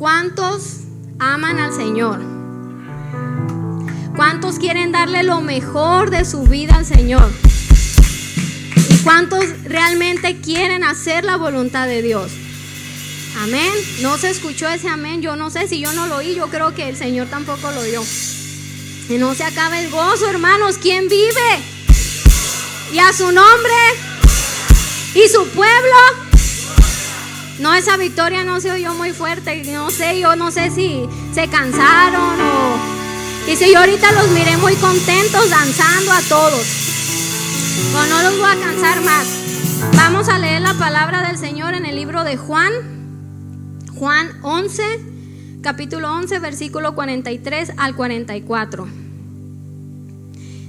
¿Cuántos aman al Señor? ¿Cuántos quieren darle lo mejor de su vida al Señor? ¿Y cuántos realmente quieren hacer la voluntad de Dios? Amén. No se escuchó ese amén. Yo no sé, si yo no lo oí, yo creo que el Señor tampoco lo oyó. Y no se acaba el gozo, hermanos. ¿Quién vive? Y a su nombre y su pueblo. No, esa victoria no se oyó muy fuerte. No sé, yo no sé si se cansaron o... Y si yo ahorita los miré muy contentos danzando a todos. Pero no los voy a cansar más. Vamos a leer la palabra del Señor en el libro de Juan 11, capítulo 11, versículo 43 al 44.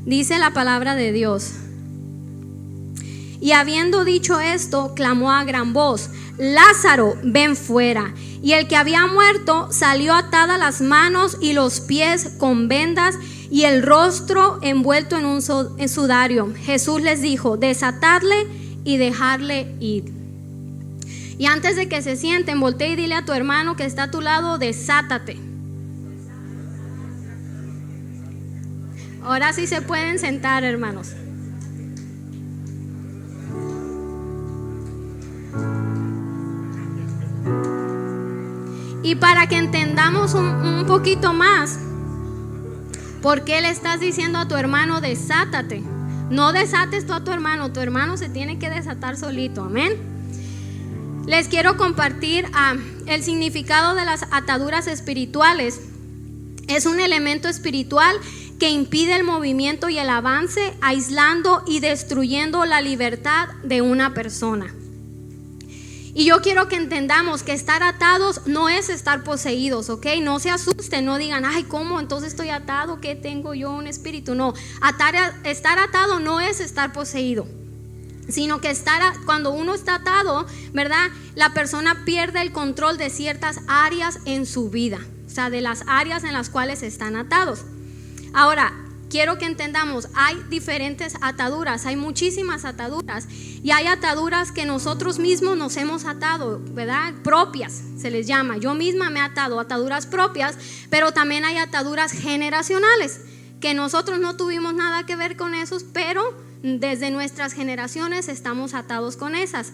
Dice la palabra de Dios: y habiendo dicho esto, clamó a gran voz: Lázaro, ven fuera. Y el que había muerto salió atada las manos y los pies con vendas y el rostro envuelto en un sudario. Jesús les dijo: desatadle y dejarle ir. Y antes de que se sienten, voltea y dile a tu hermano que está a tu lado: desátate. Ahora sí se pueden sentar, hermanos. Y para que entendamos un poquito más, ¿por qué le estás diciendo a tu hermano desátate? No desates tú a tu hermano se tiene que desatar solito, amén. Les quiero compartir el significado de las ataduras espirituales. Es un elemento espiritual que impide el movimiento y el avance, aislando y destruyendo la libertad de una persona. Y yo quiero que entendamos que estar atados no es estar poseídos, ¿ok? No se asusten, no digan: ay, ¿cómo? Entonces estoy atado, ¿qué tengo yo? Un espíritu. No, estar atado no es estar poseído, sino que cuando uno está atado, ¿verdad? La persona pierde el control de ciertas áreas en su vida, o sea, de las áreas en las cuales están atados. Ahora, quiero que entendamos, hay diferentes ataduras, hay muchísimas ataduras, y hay ataduras que nosotros mismos nos hemos atado, ¿verdad? Propias, se les llama. Yo misma me he atado, ataduras propias, pero también hay ataduras generacionales, que nosotros no tuvimos nada que ver con esos, pero desde nuestras generaciones estamos atados con esas.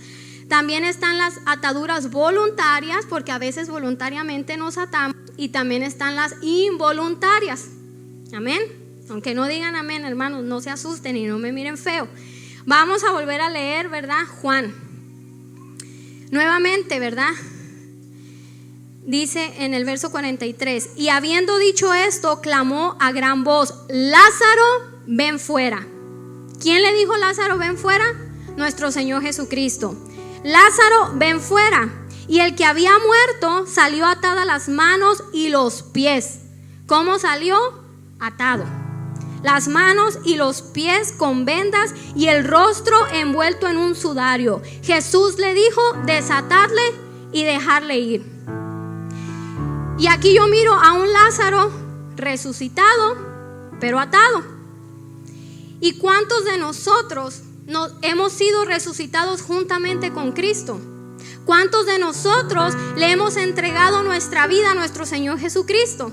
También están las ataduras voluntarias, porque a veces voluntariamente nos atamos, y también están las involuntarias. Amén. Aunque no digan amén, hermanos, no se asusten y no me miren feo. Vamos a volver a leer, ¿verdad? Juan. Nuevamente, ¿verdad? Dice en el verso 43: y habiendo dicho esto, clamó a gran voz: Lázaro, ven fuera. ¿Quién le dijo Lázaro, ven fuera? Nuestro Señor Jesucristo. Lázaro, ven fuera. Y el que había muerto salió atada las manos y los pies. ¿Cómo salió? Atado. Las manos y los pies con vendas y el rostro envuelto en un sudario. Jesús le dijo: desatadle y dejarle ir. Y aquí yo miro a un Lázaro resucitado, pero atado. ¿Y cuántos de nosotros hemos sido resucitados juntamente con Cristo? ¿Cuántos de nosotros le hemos entregado nuestra vida a nuestro Señor Jesucristo?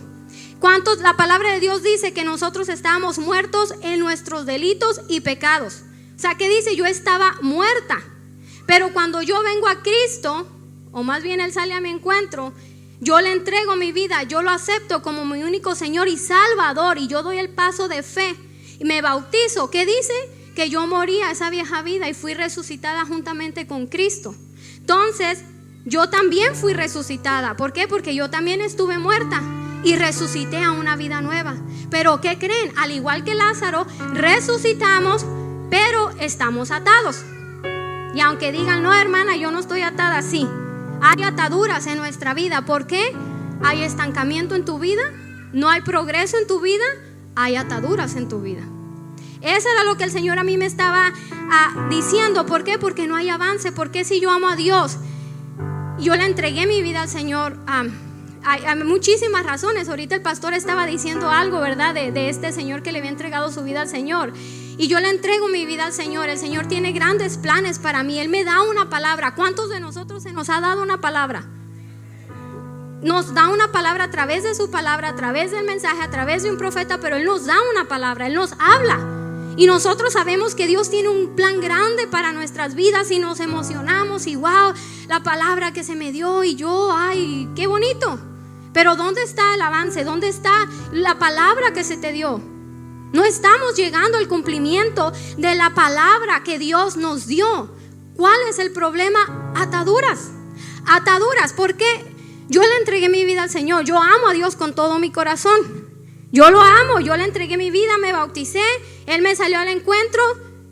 ¿Cuántos? La palabra de Dios dice que nosotros estábamos muertos en nuestros delitos y pecados. O sea, que dice: yo estaba muerta. Pero cuando yo vengo a Cristo, o más bien Él sale a mi encuentro, yo le entrego mi vida, yo lo acepto como mi único Señor y Salvador, y yo doy el paso de fe y me bautizo. ¿Qué dice? Que yo morí a esa vieja vida y fui resucitada juntamente con Cristo. Entonces, yo también fui resucitada. ¿Por qué? Porque yo también estuve muerta y resucité a una vida nueva. Pero ¿qué creen? Al igual que Lázaro, resucitamos, pero estamos atados. Y aunque digan: no, hermana, yo no estoy atada, sí, hay ataduras en nuestra vida. ¿Por qué? Hay estancamiento en tu vida, no hay progreso en tu vida, hay ataduras en tu vida. Eso era lo que el Señor a mí me estaba diciendo. ¿Por qué? Porque no hay avance. Porque si yo amo a Dios, yo le entregué mi vida al Señor. Hay muchísimas razones. Ahorita el pastor estaba diciendo algo, ¿verdad? De este señor que le había entregado su vida al Señor. Y yo le entrego mi vida al Señor. El Señor tiene grandes planes para mí. Él me da una palabra. ¿Cuántos de nosotros se nos ha dado una palabra? nos da una palabra a través de su palabra, a través del mensaje, a través de un profeta, pero Él nos da una palabra, Él nos habla. Y nosotros sabemos que Dios tiene un plan grande para nuestras vidas y nos emocionamos y wow, la palabra que se me dio y yo, ay, qué bonito. Pero ¿dónde está el avance? ¿Dónde está la palabra que se te dio? No estamos llegando al cumplimiento de la palabra que Dios nos dio. ¿Cuál es el problema? Ataduras. Ataduras, porque yo le entregué mi vida al Señor. Yo amo a Dios con todo mi corazón. Yo lo amo, yo le entregué mi vida, me bauticé, Él me salió al encuentro,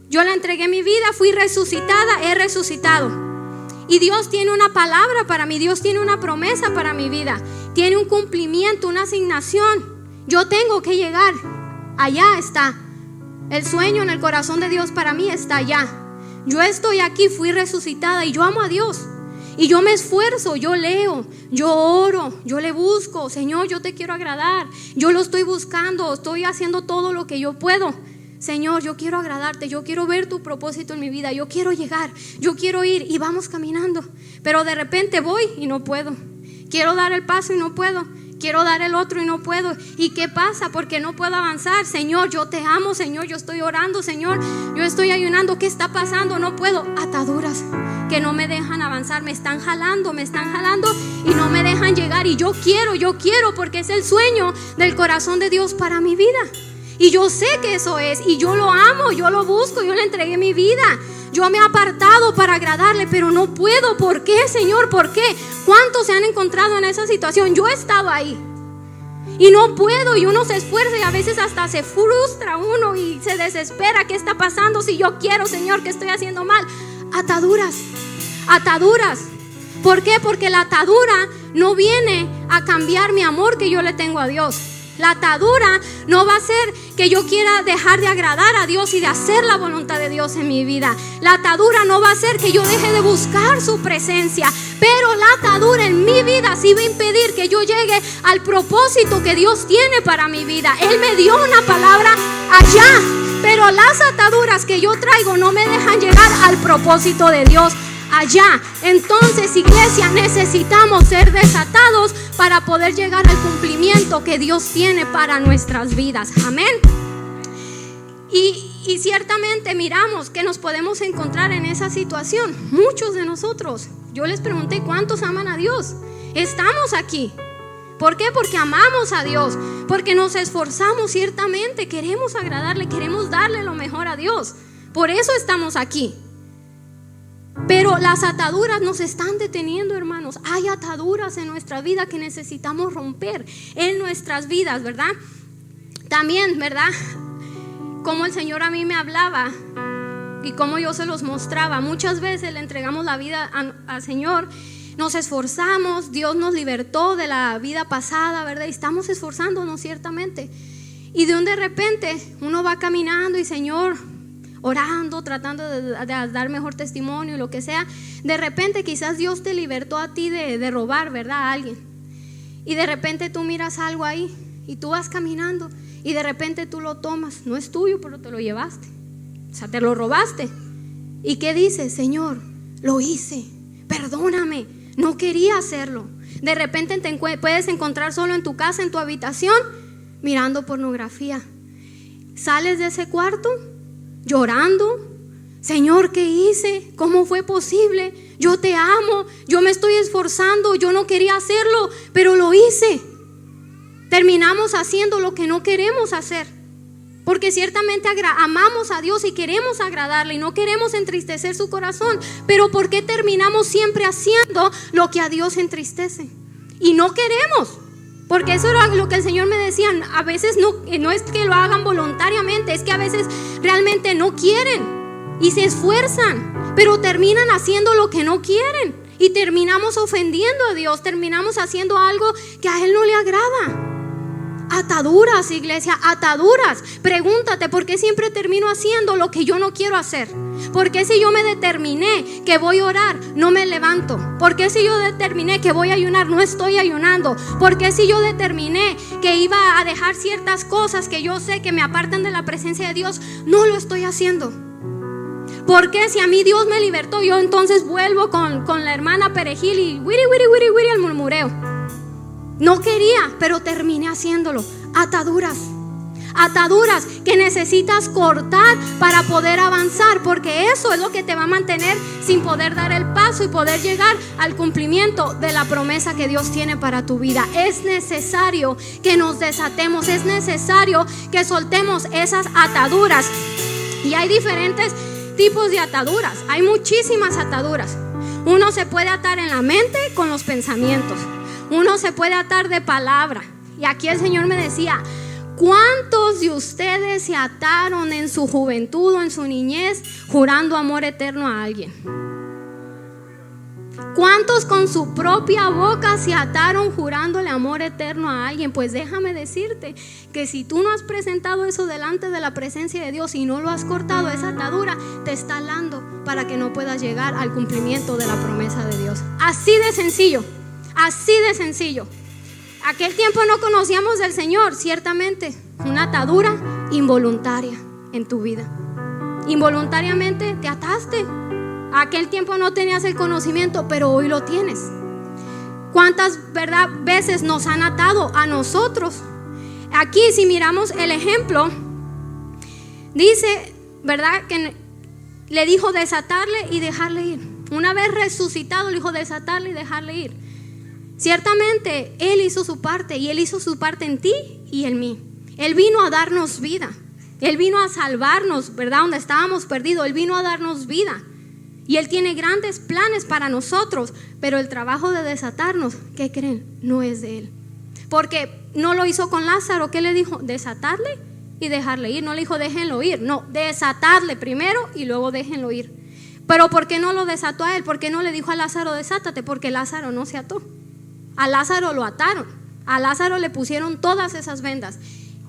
yo le entregué mi vida, fui resucitada, he resucitado. Y Dios tiene una palabra para mí, Dios tiene una promesa para mi vida, tiene un cumplimiento, una asignación. Yo tengo que llegar, allá está. El sueño en el corazón de Dios para mí está allá. Yo estoy aquí, fui resucitada y yo amo a Dios. Y yo me esfuerzo, yo leo, yo oro, yo le busco. Señor, yo te quiero agradar. Yo lo estoy buscando, estoy haciendo todo lo que yo puedo. Señor, yo quiero agradarte, yo quiero ver tu propósito en mi vida. Yo quiero llegar, yo quiero ir y vamos caminando. Pero de repente voy y no puedo. Quiero dar el paso y no puedo. Quiero dar el otro y no puedo. ¿Y qué pasa? Porque no puedo avanzar. Señor, yo te amo, Señor, yo estoy orando, Señor, yo estoy ayunando. ¿Qué está pasando? No puedo. Ataduras que no me dejan avanzar, me están jalando y no me dejan llegar. Y yo quiero porque es el sueño del corazón de Dios para mi vida. Y yo sé que eso es, y yo lo amo, yo lo busco, yo le entregué mi vida. Yo me he apartado para agradarle, pero no puedo. ¿Por qué, Señor? ¿Por qué? ¿Cuántos se han encontrado en esa situación? Yo he estado ahí y no puedo, y uno se esfuerza y a veces hasta se frustra uno y se desespera. ¿Qué está pasando? Si yo quiero, Señor, ¿qué estoy haciendo mal? Ataduras. ¿Por qué? Porque la atadura no viene a cambiar mi amor que yo le tengo a Dios. La atadura no va a ser que yo quiera dejar de agradar a Dios y de hacer la voluntad de Dios en mi vida. La atadura no va a ser que yo deje de buscar su presencia. Pero la atadura en mi vida sí va a impedir que yo llegue al propósito que Dios tiene para mi vida. Él me dio una palabra allá, pero las ataduras que yo traigo no me dejan llegar al propósito de Dios allá. Entonces, iglesia, necesitamos ser desatados para poder llegar al cumplimiento que Dios tiene para nuestras vidas. Amén. Y ciertamente miramos que nos podemos encontrar en esa situación. Muchos de nosotros. Yo les pregunté, ¿cuántos aman a Dios? Estamos aquí. ¿Por qué? Porque amamos a Dios, porque nos esforzamos ciertamente, queremos agradarle, queremos darle lo mejor a Dios. Por eso estamos aquí. Pero las ataduras nos están deteniendo, hermanos. Hay ataduras en nuestra vida que necesitamos romper en nuestras vidas, ¿verdad? También, ¿verdad? Como el Señor a mí me hablaba y como yo se los mostraba. Muchas veces le entregamos la vida al Señor, nos esforzamos, Dios nos libertó de la vida pasada, ¿verdad? Y estamos esforzándonos ciertamente. Y de repente uno va caminando y Señor, orando, tratando de dar mejor testimonio, lo que sea. De repente quizás Dios te libertó a ti de robar, ¿verdad? A alguien. Y de repente tú miras algo ahí y tú vas caminando y de repente tú lo tomas. No es tuyo, pero te lo llevaste. O sea, te lo robaste. ¿Y qué dices? Señor, lo hice, perdóname, no quería hacerlo. De repente te puedes encontrar solo en tu casa, en tu habitación, mirando pornografía. Sales de ese cuarto llorando. Señor, ¿qué hice? ¿Cómo fue posible? Yo te amo, yo me estoy esforzando, yo no quería hacerlo, pero lo hice. Terminamos haciendo lo que no queremos hacer, porque ciertamente amamos a Dios y queremos agradarle y no queremos entristecer su corazón. Pero ¿por qué terminamos siempre haciendo lo que a Dios entristece? Y no queremos. Porque eso era lo que el Señor me decía. A veces no es que lo hagan voluntariamente, es que a veces realmente no quieren y se esfuerzan, pero terminan haciendo lo que no quieren y terminamos ofendiendo a Dios, terminamos haciendo algo que a Él no le agrada. Ataduras, iglesia, ataduras. Pregúntate, ¿por qué siempre termino haciendo lo que yo no quiero hacer? ¿Por qué si yo me determiné que voy a orar, no me levanto? ¿Por qué si yo determiné que voy a ayunar, no estoy ayunando? ¿Por qué si yo determiné que iba a dejar ciertas cosas que yo sé que me apartan de la presencia de Dios, no lo estoy haciendo? ¿Por qué si a mí Dios me libertó, yo entonces vuelvo con la hermana Perejil y wiri al murmureo? No quería, pero terminé haciéndolo. Ataduras. Ataduras que necesitas cortar para poder avanzar, porque eso es lo que te va a mantener sin poder dar el paso y poder llegar al cumplimiento de la promesa que Dios tiene para tu vida. Es necesario que nos desatemos, es necesario que soltemos esas ataduras. Y hay diferentes tipos de ataduras, hay muchísimas ataduras. Uno se puede atar en la mente con los pensamientos, uno se puede atar de palabra. Y aquí el Señor me decía: ¿cuántos de ustedes se ataron en su juventud o en su niñez jurando amor eterno a alguien? ¿Cuántos con su propia boca se ataron jurándole amor eterno a alguien? Pues déjame decirte que si tú no has presentado eso delante de la presencia de Dios y no lo has cortado, esa atadura te está alando para que no puedas llegar al cumplimiento de la promesa de Dios. Así de sencillo, así de sencillo. Aquel tiempo no conocíamos del Señor, ciertamente, una atadura involuntaria en tu vida. Involuntariamente te ataste. Aquel tiempo no tenías el conocimiento, pero hoy lo tienes. ¿Cuántas veces nos han atado a nosotros? Aquí, si miramos el ejemplo, dice, ¿verdad? Que le dijo desatarle y dejarle ir. Una vez resucitado, le dijo desatarle y dejarle ir. Ciertamente Él hizo su parte, y Él hizo su parte en ti y en mí. Él vino a darnos vida, Él vino a salvarnos, ¿verdad? Donde estábamos perdidos, Él vino a darnos vida. Y Él tiene grandes planes para nosotros, pero el trabajo de desatarnos, ¿qué creen? No es de Él. Porque no lo hizo con Lázaro. ¿Qué le dijo? Desatarle y dejarle ir. No le dijo déjenlo ir, no, desatarle primero y luego déjenlo ir. Pero ¿por qué no lo desató a él? ¿Por qué no le dijo a Lázaro desátate? Porque Lázaro no se ató. A Lázaro lo ataron, a Lázaro le pusieron todas esas vendas.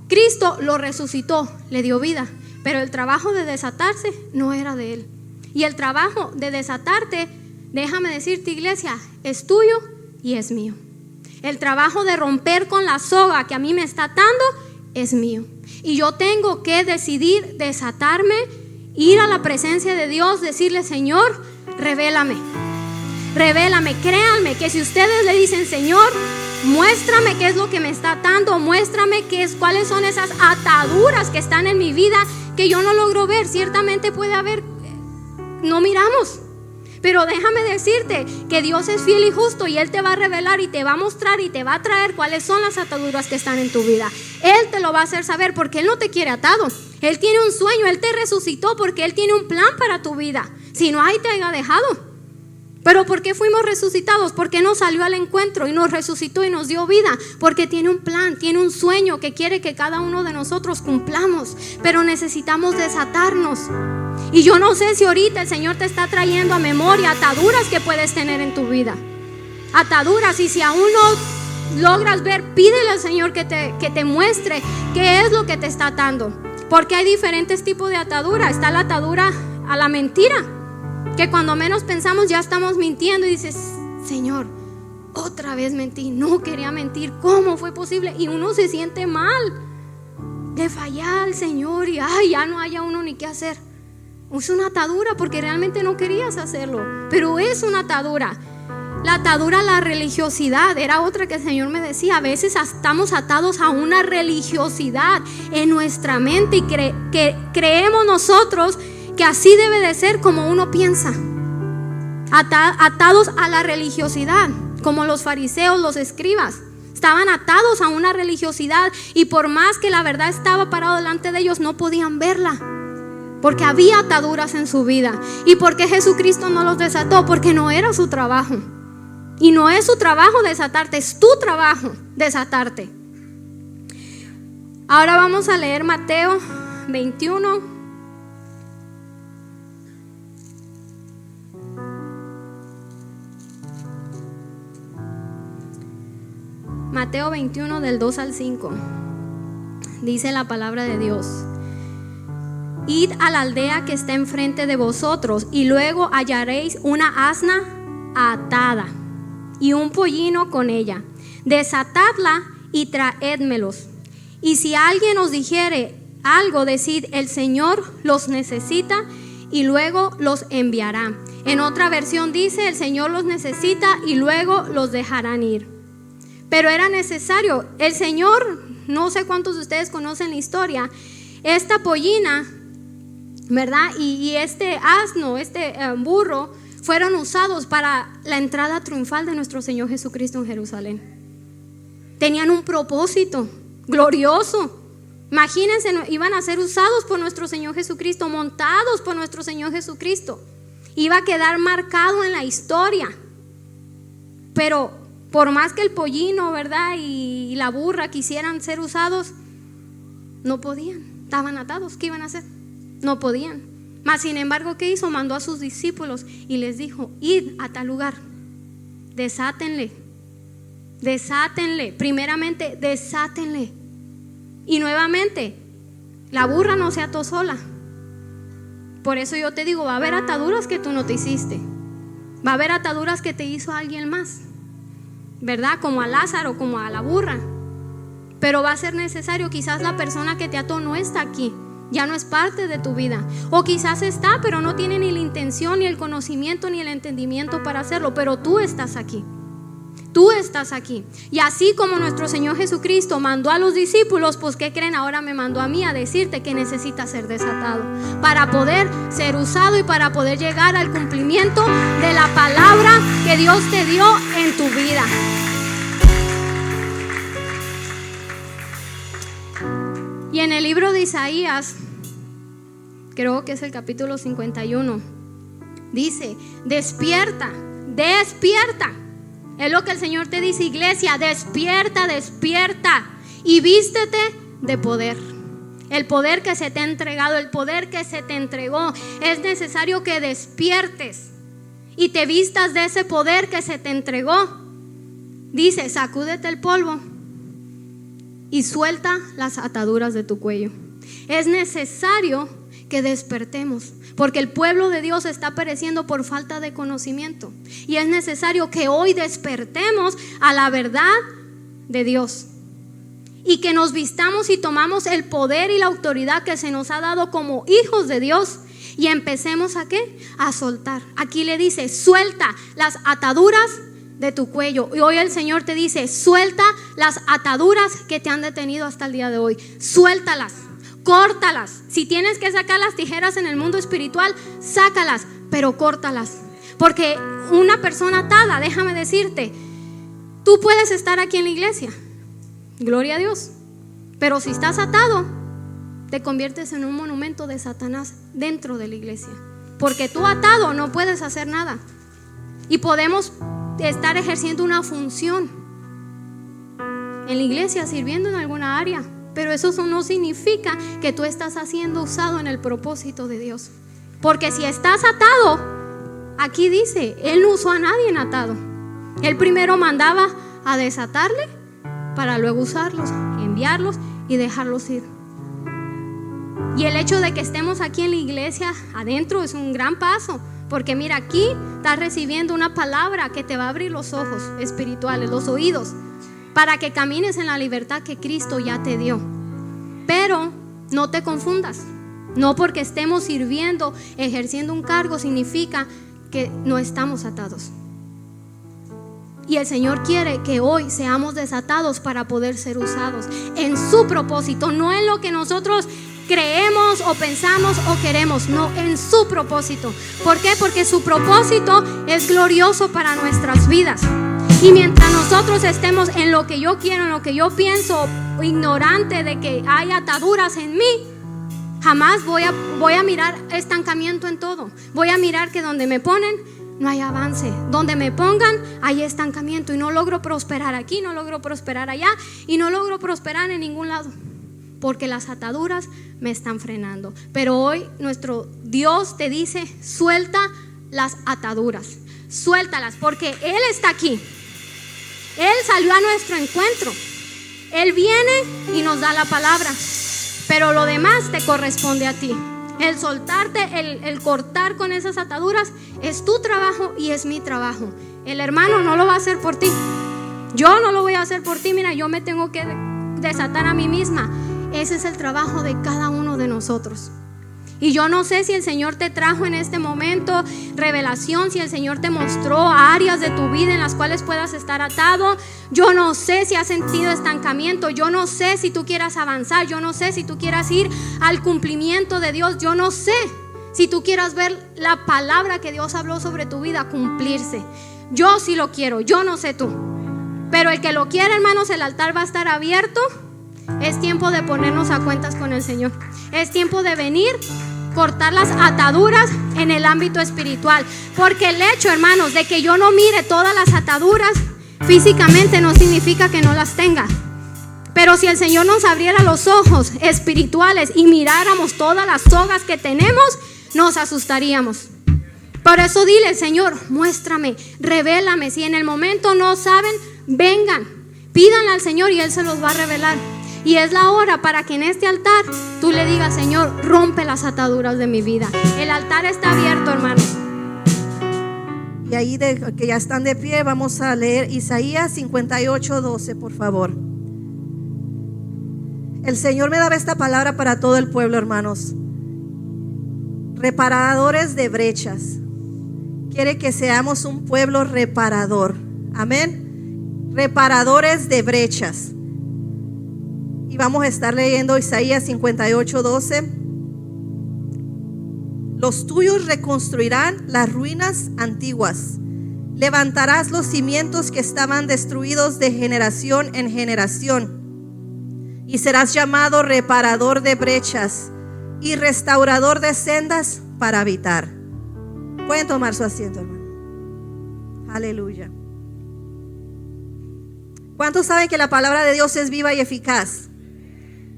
Cristo lo resucitó, le dio vida, pero el trabajo de desatarse no era de Él. Y el trabajo de desatarte, déjame decirte, iglesia, es tuyo y es mío. El trabajo de romper con la soga que a mí me está atando es mío. Y yo tengo que decidir desatarme, ir a la presencia de Dios, decirle: Señor, revélame. Revélame, créanme que si ustedes le dicen: Señor, muéstrame qué es lo que me está atando, muéstrame cuáles son esas ataduras que están en mi vida que yo no logro ver. Ciertamente puede haber, no miramos, pero déjame decirte que Dios es fiel y justo, y Él te va a revelar y te va a mostrar y te va a traer cuáles son las ataduras que están en tu vida. Él te lo va a hacer saber, porque Él no te quiere atado. Él tiene un sueño, Él te resucitó porque Él tiene un plan para tu vida. Si no, ahí te haya dejado. Pero ¿por qué fuimos resucitados? Porque nos salió al encuentro y nos resucitó y nos dio vida. Porque tiene un plan, tiene un sueño que quiere que cada uno de nosotros cumplamos. Pero necesitamos desatarnos. Y yo no sé si ahorita el Señor te está trayendo a memoria ataduras que puedes tener en tu vida. Ataduras, y si aún no logras ver, pídele al Señor que te muestre qué es lo que te está atando. Porque hay diferentes tipos de atadura. Está la atadura a la mentira, que cuando menos pensamos ya estamos mintiendo y dices: Señor, otra vez mentí, no quería mentir, ¿cómo fue posible? Y uno se siente mal de fallar al Señor y ya no haya uno ni qué hacer. Es una atadura porque realmente no querías hacerlo, pero es una atadura. La atadura a la religiosidad era otra que el Señor me decía. A veces estamos atados a una religiosidad en nuestra mente y creemos nosotros que así debe de ser como uno piensa. Atados a la religiosidad, como los fariseos, los escribas. Estaban atados a una religiosidad, y por más que la verdad estaba parado delante de ellos, no podían verla, porque había ataduras en su vida. ¿Y por qué Jesucristo no los desató? Porque no era su trabajo. Y no es su trabajo desatarte, es tu trabajo desatarte. Ahora vamos a leer Mateo 21. Mateo 21 del 2 al 5. Dice la palabra de Dios: Id a la aldea que está enfrente de vosotros, y luego hallaréis una asna atada y un pollino con ella. Desatadla y traédmelos. Y si alguien os dijere algo, decid: el Señor los necesita, y luego los enviará. En otra versión dice: el Señor los necesita y luego los dejarán ir. pero era necesario. El Señor, no sé cuántos de ustedes conocen la historia, esta pollina, ¿verdad? Y este asno, este burro, fueron usados para la entrada triunfal de nuestro Señor Jesucristo en Jerusalén. Tenían un propósito glorioso. Imagínense, iban a ser usados por nuestro Señor Jesucristo, montados por nuestro Señor Jesucristo. Iba a quedar marcado en la historia. Pero por más que el pollino, ¿verdad?, y la burra quisieran ser usados, no podían. Estaban atados. ¿Qué iban a hacer? No podían. Mas sin embargo, ¿qué hizo? Mandó a sus discípulos y les dijo: id a tal lugar, desátenle. Primeramente, desátenle. Y nuevamente, la burra no se ató sola. Por eso yo te digo, va a haber ataduras que tú no te hiciste. Va a haber ataduras que te hizo alguien más, ¿verdad? Como a Lázaro, como a la burra. Pero va a ser necesario. Quizás la persona que te ató no está aquí, ya no es parte de tu vida. O quizás está, pero no tiene ni la intención, ni el conocimiento, ni el entendimiento para hacerlo. Pero tú estás aquí. Tú estás aquí. Y así como nuestro Señor Jesucristo mandó a los discípulos, pues ¿qué creen? Ahora me mandó a mí a decirte que necesitas ser desatado para poder ser usado y para poder llegar al cumplimiento de la palabra que Dios te dio en tu vida. Y en el libro de Isaías, creo que es el capítulo 51, dice: despierta, despierta. Es lo que el Señor te dice, iglesia: despierta, despierta y vístete de poder. El poder que se te ha entregado, el poder que se te entregó. Es necesario que despiertes y te vistas de ese poder que se te entregó. Dice: sacúdete el polvo y suelta las ataduras de tu cuello. Es necesario que despertemos, porque el pueblo de Dios está pereciendo por falta de conocimiento. Y es necesario que hoy despertemos a la verdad de Dios y que nos vistamos y tomamos el poder y la autoridad que se nos ha dado como hijos de Dios y empecemos ¿a qué? A soltar. Aquí le dice: suelta las ataduras de tu cuello. Y hoy el Señor te dice: suelta las ataduras que te han detenido hasta el día de hoy. Suéltalas. Córtalas. Si tienes que sacar las tijeras en el mundo espiritual, sácalas, pero córtalas. Porque una persona atada, déjame decirte, tú puedes estar aquí en la iglesia, gloria a Dios, pero si estás atado, te conviertes en un monumento de Satanás dentro de la iglesia. Porque tú atado no puedes hacer nada. Y podemos estar ejerciendo una función en la iglesia, sirviendo en alguna área, pero eso no significa que tú estás siendo usado en el propósito de Dios. Porque si estás atado, aquí dice, Él no usó a nadie atado. Él primero mandaba a desatarle para luego usarlos, enviarlos y dejarlos ir. Y el hecho de que estemos aquí en la iglesia adentro es un gran paso. Porque mira, aquí estás recibiendo una palabra que te va a abrir los ojos espirituales, los oídos, para que camines en la libertad que Cristo ya te dio. Pero no te confundas. No porque estemos sirviendo, ejerciendo un cargo, significa que no estamos atados. Y el Señor quiere que hoy seamos desatados para poder ser usados en su propósito, no en lo que nosotros creemos o pensamos o queremos, no, en su propósito. ¿Por qué? Porque su propósito es glorioso para nuestras vidas. Y mientras nosotros estemos en lo que yo quiero, en lo que yo pienso, ignorante de que hay ataduras en mí, jamás voy a mirar estancamiento en todo. Voy a mirar que donde me ponen no hay avance, donde me pongan hay estancamiento y no logro prosperar aquí, no logro prosperar allá y no logro prosperar en ningún lado, porque las ataduras me están frenando. Pero hoy nuestro Dios te dice: suelta las ataduras, suéltalas, porque Él está aquí. Él salió a nuestro encuentro. Él viene y nos da la palabra, pero lo demás te corresponde a ti. El soltarte, el cortar con esas ataduras es tu trabajo y es mi trabajo. El hermano no lo va a hacer por ti. Yo no lo voy a hacer por ti. Mira, yo me tengo que desatar a mí misma. Ese es el trabajo de cada uno de nosotros. Y yo no sé si el Señor te trajo en este momento revelación, si el Señor te mostró áreas de tu vida en las cuales puedas estar atado. Yo no sé si has sentido estancamiento. Yo no sé si tú quieras avanzar. Yo no sé si tú quieras ir al cumplimiento de Dios. Yo no sé si tú quieras ver la palabra que Dios habló sobre tu vida cumplirse. Yo sí lo quiero, yo no sé tú. Pero el que lo quiera, hermanos, el altar va a estar abierto. Es tiempo de ponernos a cuentas con el Señor. Es tiempo de venir, cortar las ataduras en el ámbito espiritual. Porque el hecho, hermanos, de que yo no mire todas las ataduras físicamente no significa que no las tenga. Pero si el Señor nos abriera los ojos espirituales y miráramos todas las sogas que tenemos, nos asustaríamos. Por eso dile, Señor, muéstrame, revélame. Si en el momento no saben, vengan, pídanle al Señor y Él se los va a revelar. Y es la hora para que en este altar tú le digas, Señor, rompe las ataduras de mi vida. El altar está abierto, hermanos. Y ahí que ya están de pie, vamos a leer Isaías 58:12, por favor. El Señor me daba esta palabra para todo el pueblo, hermanos. Reparadores de brechas. Quiere que seamos un pueblo reparador. Amén. Reparadores de brechas. Y vamos a estar leyendo Isaías 58:12. Los tuyos reconstruirán las ruinas antiguas. Levantarás los cimientos que estaban destruidos de generación en generación. Y serás llamado reparador de brechas y restaurador de sendas para habitar. Pueden tomar su asiento, hermano. Aleluya. ¿Cuántos saben que la palabra de Dios es viva y eficaz?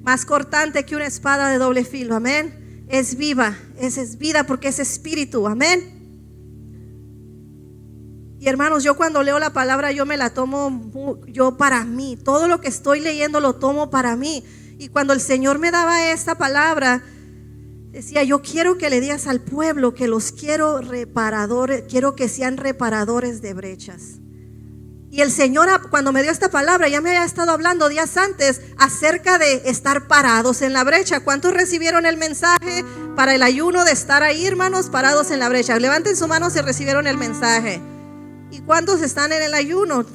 Más cortante que una espada de doble filo. Amén. Es viva, es vida porque es espíritu. Amén. Y hermanos, yo cuando leo la palabra yo me la tomo yo para mí. Todo lo que estoy leyendo lo tomo para mí. Y cuando el Señor me daba esta palabra, decía, yo quiero que le digas al pueblo que los quiero reparadores, quiero que sean reparadores de brechas. Y el Señor, cuando me dio esta palabra, ya me había estado hablando días antes acerca de estar parados en la brecha. ¿Cuántos recibieron el mensaje para el ayuno de estar ahí, hermanos, parados en la brecha? Levanten su mano si recibieron el mensaje. ¿Y cuántos están en el ayuno?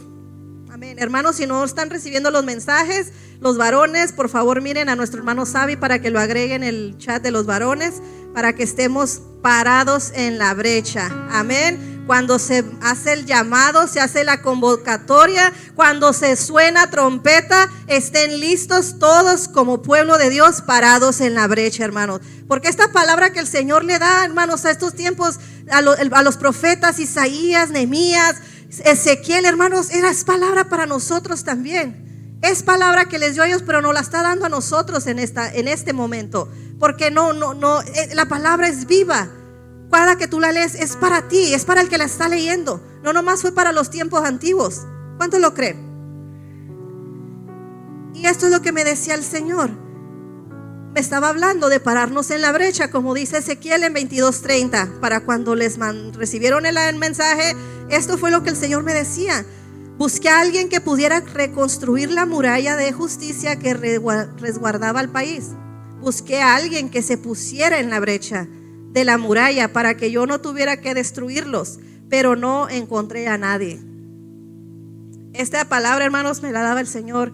Amén. Hermanos, si no están recibiendo los mensajes, los varones, por favor miren a nuestro hermano Sabi para que lo agreguen en el chat de los varones, para que estemos parados en la brecha. Amén. Cuando se hace el llamado, se hace la convocatoria, cuando se suena trompeta, estén listos todos como pueblo de Dios parados en la brecha, hermanos. Porque esta palabra que el Señor le da, hermanos, a estos tiempos, a los profetas Isaías, Nehemías, Ezequiel, hermanos, es palabra para nosotros también. Es palabra que les dio a ellos, pero nos la está dando a nosotros en este momento. Porque la palabra es viva. Cada que tú la lees es para ti, es para el que la está leyendo. No nomás fue para los tiempos antiguos. ¿Cuántos lo creen? Y esto es lo que me decía el Señor. Me estaba hablando de pararnos en la brecha, como dice Ezequiel en 22:30. Para cuando recibieron el mensaje, esto fue lo que el Señor me decía. Busqué a alguien que pudiera reconstruir la muralla de justicia que resguardaba al país. Busqué a alguien que se pusiera en la brecha de la muralla para que yo no tuviera que destruirlos, pero no encontré a nadie. Esta palabra, hermanos, me la daba el Señor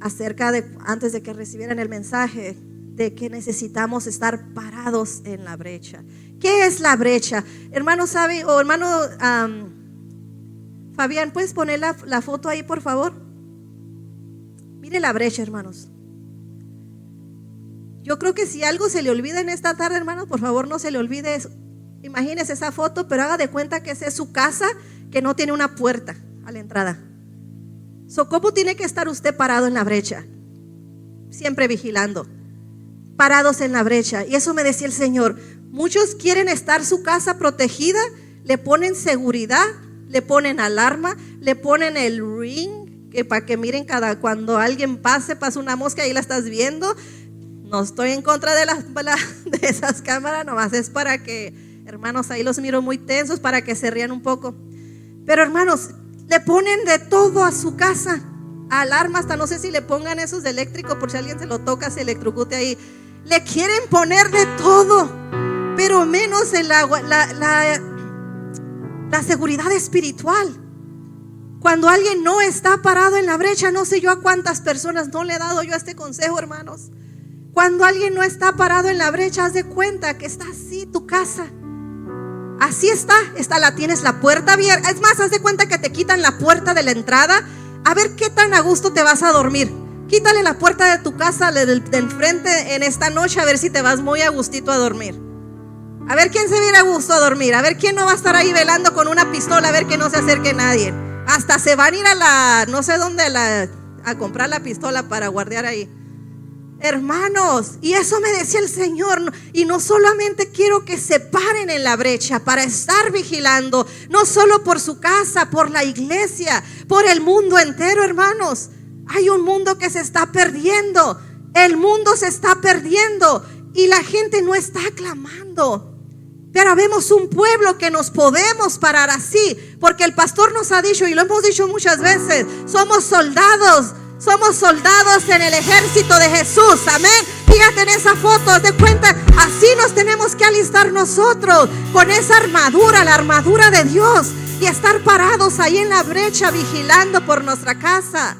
acerca de, antes de que recibieran el mensaje, de que necesitamos estar parados en la brecha. ¿Qué es la brecha? Hermano Sabi, o hermano Fabián, ¿puedes poner la foto ahí, por favor? Mire la brecha, hermanos. Yo creo que si algo se le olvida en esta tarde, hermanos, por favor no se le olvide eso. Imagínese esa foto, pero haga de cuenta que esa es su casa, que no tiene una puerta a la entrada. ¿Cómo tiene que estar usted parado en la brecha? Siempre vigilando, parados en la brecha. Y eso me decía el Señor. Muchos quieren estar su casa protegida, le ponen seguridad, le ponen alarma, le ponen el ring, que para que miren cuando alguien pasa una mosca y la estás viendo. No estoy en contra de esas cámaras, nomás es para que, hermanos, ahí los miro muy tensos para que se rían un poco. Pero hermanos, le ponen de todo a su casa, alarma, hasta no sé si le pongan esos de eléctrico por si alguien se lo toca, se electrocute ahí. Le quieren poner de todo, pero menos en la seguridad espiritual. Cuando alguien no está parado en la brecha, no sé yo a cuántas personas no le he dado yo este consejo, hermanos. Cuando alguien no está parado en la brecha, haz de cuenta que está así tu casa. Así está, tienes la puerta abierta. Es más, haz de cuenta que te quitan la puerta de la entrada. A ver qué tan a gusto te vas a dormir. Quítale la puerta de tu casa del frente en esta noche, a ver si te vas muy a gustito a dormir. A ver quién se viene a gusto a dormir. A ver quién no va a estar ahí velando con una pistola, a ver que no se acerque nadie. Hasta se van a ir a no sé dónde, a comprar la pistola para guardar ahí. Hermanos, y eso me decía el Señor. Y no solamente quiero que se paren en la brecha para estar vigilando, no solo por su casa, por la iglesia, por el mundo entero, hermanos. Hay un mundo que se está perdiendo. El mundo se está perdiendo y la gente no está clamando. Pero vemos un pueblo que nos podemos parar así, porque el pastor nos ha dicho, y lo hemos dicho muchas veces, somos soldados en el ejército de Jesús, amén. Fíjate en esa foto, de cuenta, así nos tenemos que alistar nosotros, con esa armadura, la armadura de Dios, y estar parados ahí en la brecha, vigilando por nuestra casa.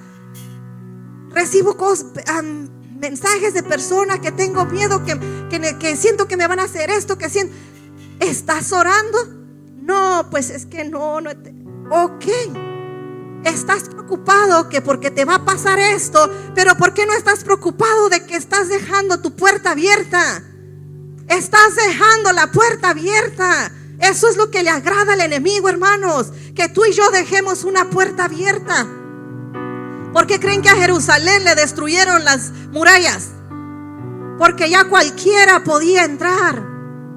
Recibo mensajes de personas que tengo miedo, que siento que me van a hacer esto, que siento. ¿Estás orando? No, pues es que no. Ok. Estás preocupado que porque te va a pasar esto, pero ¿por qué no estás preocupado de que estás dejando tu puerta abierta? Estás dejando la puerta abierta. Eso es lo que le agrada al enemigo, hermanos, que tú y yo dejemos una puerta abierta. ¿Por qué creen que a Jerusalén le destruyeron las murallas? Porque ya cualquiera podía entrar.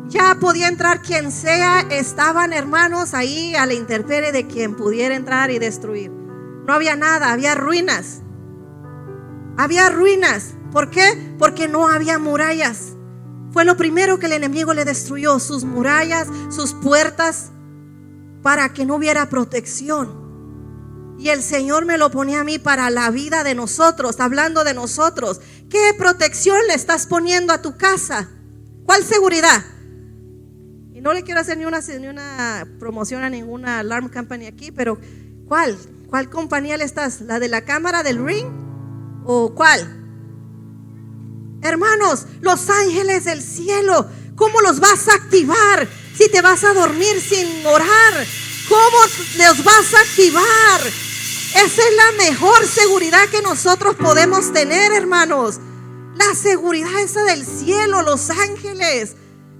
Ya podía entrar quien sea. Estaban, hermanos, ahí a la intemperie de quien pudiera entrar y destruir. No había nada, había ruinas. Había ruinas. ¿Por qué? Porque no había murallas. Fue lo primero que el enemigo le destruyó, sus murallas, sus puertas, para que no hubiera protección. Y el Señor me lo ponía a mí para la vida de nosotros, hablando de nosotros. ¿Qué protección le estás poniendo a tu casa? ¿Cuál seguridad? Y no le quiero hacer ni una promoción a ninguna alarm company aquí, pero ¿cuál compañía le estás? ¿La de la cámara del Ring? ¿O cuál? Hermanos, los ángeles del cielo, ¿cómo los vas a activar si te vas a dormir sin orar? ¿Cómo los vas a activar? Esa es la mejor seguridad que nosotros podemos tener, hermanos. La seguridad esa del cielo, los ángeles,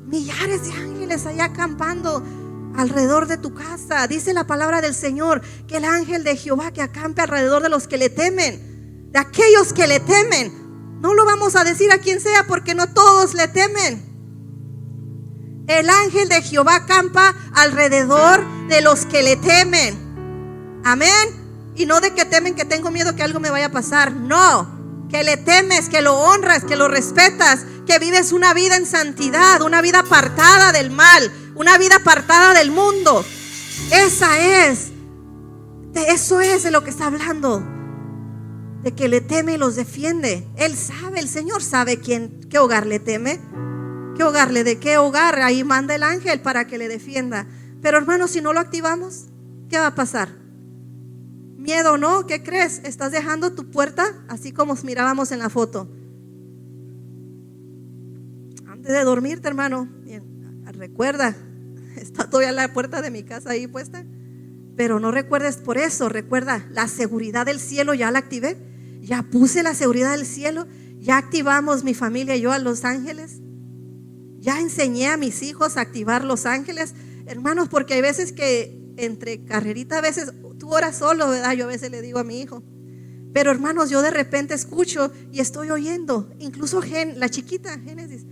millares de ángeles allá acampando alrededor de tu casa. Dice la palabra del Señor que el ángel de Jehová que acampe alrededor de los que le temen, de aquellos que le temen. No lo vamos a decir a quien sea porque no todos le temen. El ángel de Jehová acampa alrededor de los que le temen. Amén. Y no de que temen que tengo miedo que algo me vaya a pasar. No, que le temes, que lo honras, que lo respetas, que vives una vida en santidad, una vida apartada del mal, una vida apartada del mundo. Eso es de lo que está hablando. De que le teme y los defiende. Él sabe, el Señor sabe qué hogar le teme. ¿De qué hogar? Ahí manda el ángel para que le defienda. Pero hermanos, si no lo activamos, ¿qué va a pasar? Miedo, ¿no? ¿Qué crees? Estás dejando tu puerta así como mirábamos en la foto. Antes de dormirte, hermano, recuerda, está todavía la puerta de mi casa ahí puesta. Pero no recuerdes por eso. Recuerda, la seguridad del cielo ya la activé. Ya puse la seguridad del cielo. Ya activamos mi familia y yo a los ángeles. Ya enseñé a mis hijos a activar los ángeles. Hermanos, porque hay veces que entre carrerita, a veces tú oras solo, ¿verdad? Yo a veces le digo a mi hijo. Pero hermanos, yo de repente escucho y estoy oyendo. Incluso la chiquita, Génesis.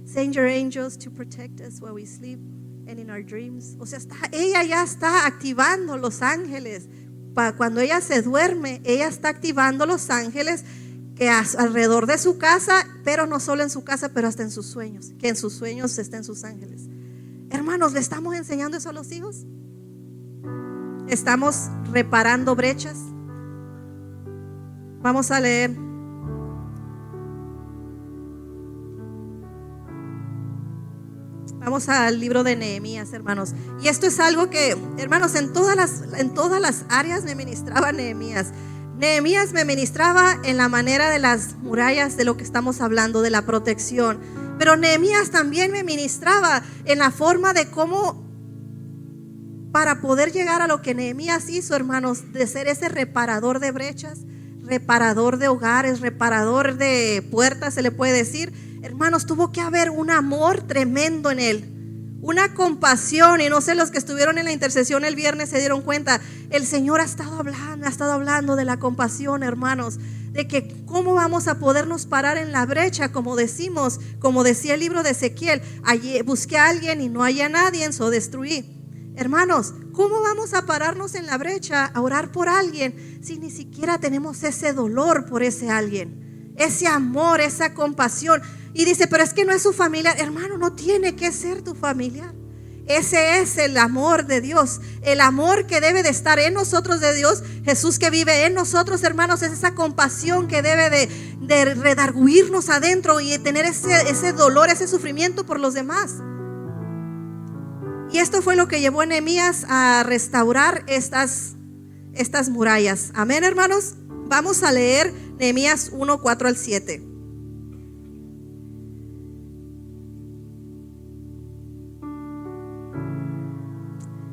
Send your angels to protect us while we sleep and in our dreams. O sea, ella ya está activando los ángeles. Cuando ella se duerme, ella está activando los ángeles que alrededor de su casa, pero no solo en su casa, pero hasta en sus sueños. Que en sus sueños estén sus ángeles. Hermanos, ¿le estamos enseñando eso a los hijos? ¿Estamos reparando brechas? Vamos a leer Vamos al libro de Nehemías, hermanos. Y esto es algo que, hermanos, en todas las áreas me ministraba Nehemías. Nehemías me ministraba en la manera de las murallas, de lo que estamos hablando, de la protección. Pero Nehemías también me ministraba en la forma de cómo, para poder llegar a lo que Nehemías hizo, hermanos, de ser ese reparador de brechas, reparador de hogares, reparador de puertas, se le puede decir. Hermanos, tuvo que haber un amor tremendo en él, una compasión. Y no sé, los que estuvieron en la intercesión el viernes se dieron cuenta. El Señor ha estado hablando de la compasión, hermanos, de que cómo vamos a podernos parar en la brecha, como decimos, como decía el libro de Ezequiel: allí busqué a alguien y no hallé a nadie, so destruí. Hermanos, ¿cómo vamos a pararnos en la brecha a orar por alguien si ni siquiera tenemos ese dolor por ese alguien, ese amor, esa compasión? Y dice, pero es que no es su familiar. Hermano, no tiene que ser tu familiar. Ese es el amor de Dios, el amor que debe de estar en nosotros de Dios. Jesús que vive en nosotros, hermanos, es esa compasión que debe de redarguirnos adentro y de tener ese dolor, ese sufrimiento por los demás. Y esto fue lo que llevó a Nehemías a restaurar estas murallas. Amén, hermanos. Vamos a leer Nehemías 1, 4 al 7.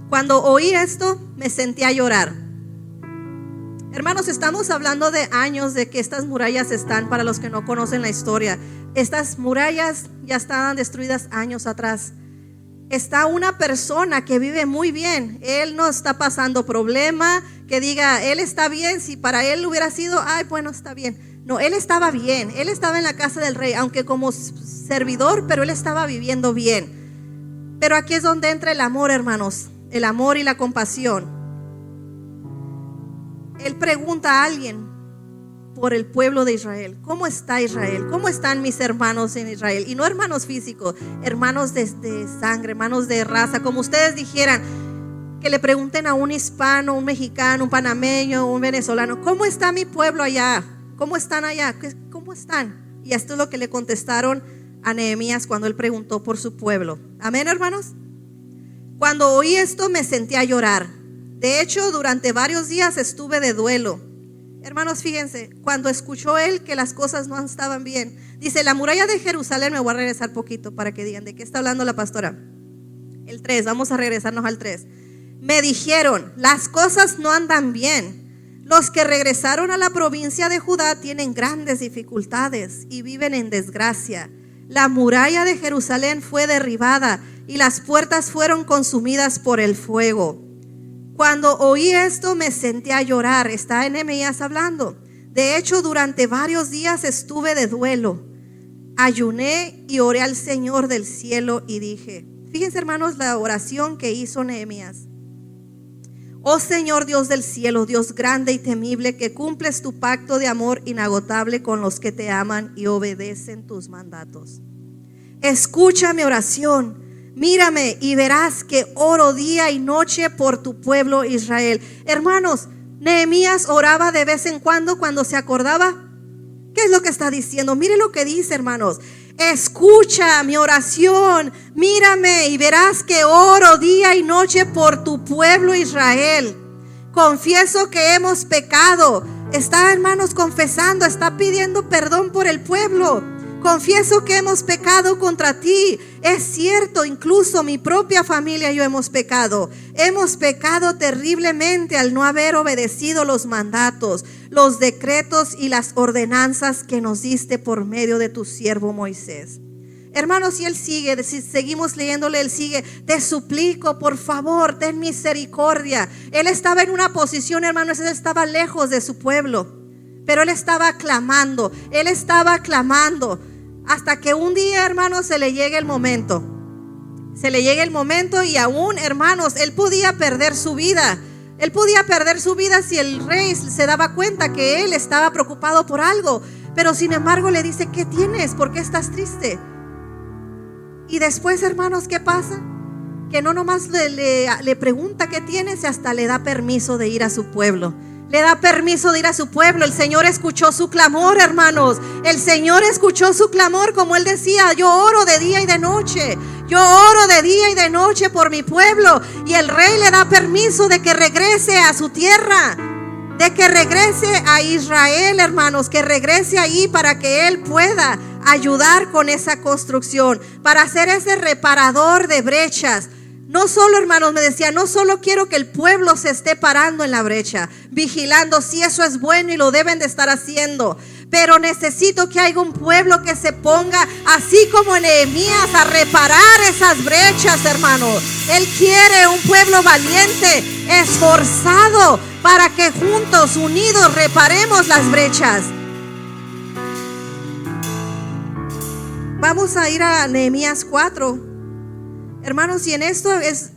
Cuando oí esto, me sentí a llorar. Hermanos, estamos hablando de años de que estas murallas están, para los que no conocen la historia, estas murallas ya estaban destruidas años atrás. Está una persona que vive muy bien. Él no está pasando problema, que diga, él está bien. Si para él hubiera sido, ay, bueno, está bien. No, él estaba bien. Él estaba en la casa del rey, aunque como servidor, pero él estaba viviendo bien. Pero aquí es donde entra el amor, hermanos. El amor y la compasión. Él pregunta a alguien por el pueblo de Israel: ¿cómo está Israel? ¿Cómo están mis hermanos en Israel? Y no hermanos físicos, hermanos de sangre, hermanos de raza. Como ustedes dijeran, que le pregunten a un hispano, un mexicano, un panameño, un venezolano: ¿cómo está mi pueblo allá? ¿Cómo están allá? ¿Cómo están? Y esto es lo que le contestaron a Nehemías cuando él preguntó por su pueblo. Amén, hermanos. Cuando oí esto, me sentí a llorar. De hecho, durante varios días estuve de duelo. Hermanos, fíjense, cuando escuchó él que las cosas no estaban bien, dice, la muralla de Jerusalén, me voy a regresar poquito para que digan de qué está hablando la pastora. El 3, vamos a regresarnos al 3. Me dijeron, las cosas no andan bien. Los que regresaron a la provincia de Judá tienen grandes dificultades y viven en desgracia. La muralla de Jerusalén fue derribada y las puertas fueron consumidas por el fuego. Cuando oí esto, me senté a llorar. Está Nehemías hablando. De hecho, durante varios días estuve de duelo. Ayuné y oré al Señor del cielo y dije, fíjense, hermanos, la oración que hizo Nehemías. Oh Señor Dios del cielo, Dios grande y temible, que cumples tu pacto de amor inagotable con los que te aman y obedecen tus mandatos. Escucha mi oración, mírame y verás que oro día y noche por tu pueblo Israel. Hermanos, Nehemías oraba de vez en cuando se acordaba. ¿Qué es lo que está diciendo? Mire lo que dice, hermanos. Escucha mi oración, mírame y verás que oro día y noche por tu pueblo Israel. Confieso que hemos pecado. Está, hermanos, confesando, está pidiendo perdón por el pueblo. Confieso que hemos pecado contra ti. Es cierto, incluso mi propia familia y yo hemos pecado. Hemos pecado terriblemente al no haber obedecido los mandatos, los decretos y las ordenanzas que nos diste por medio de tu siervo Moisés. Hermanos, y él sigue, si seguimos leyéndole, él sigue, te suplico, por favor, ten misericordia. Él estaba en una posición, hermanos, él estaba lejos de su pueblo, pero él estaba clamando, hasta que un día, hermanos, se le llega el momento. Se le llega el momento y aún, hermanos, él podía perder su vida. Él podía perder su vida si el rey se daba cuenta que él estaba preocupado por algo. Pero sin embargo le dice, ¿qué tienes? ¿Por qué estás triste? Y después, hermanos, ¿qué pasa? Que no nomás le pregunta qué tienes, hasta le da permiso de ir a su pueblo. Le da permiso de ir a su pueblo. El Señor escuchó su clamor, hermanos. El Señor escuchó su clamor, como él decía, yo oro de día y de noche. Yo oro de día y de noche por mi pueblo, y el rey le da permiso de que regrese a su tierra, de que regrese a Israel, hermanos, que regrese ahí para que él pueda ayudar con esa construcción, para ser ese reparador de brechas. No solo, hermanos, me decía, no solo quiero que el pueblo se esté parando en la brecha, vigilando si eso es bueno y lo deben de estar haciendo, pero necesito que haya un pueblo que se ponga, así como Nehemías, a reparar esas brechas, hermanos. Él quiere un pueblo valiente, esforzado, para que juntos, unidos, reparemos las brechas. Vamos a ir a Nehemías 4. Hermanos, y en esto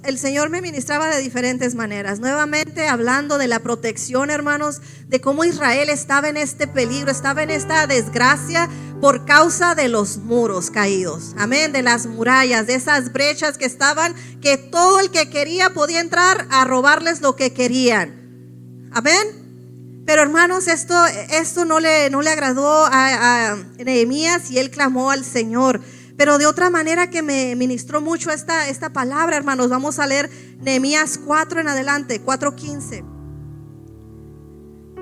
el Señor me ministraba de diferentes maneras. Nuevamente hablando de la protección, hermanos, de cómo Israel estaba en este peligro, estaba en esta desgracia por causa de los muros caídos. Amén, de las murallas, de esas brechas que estaban, que todo el que quería podía entrar a robarles lo que querían. Amén. Pero hermanos, esto no le agradó a Nehemías, y él clamó al Señor. Pero de otra manera que me ministró mucho esta palabra, hermanos, vamos a leer Nehemías 4 en adelante, 4:15.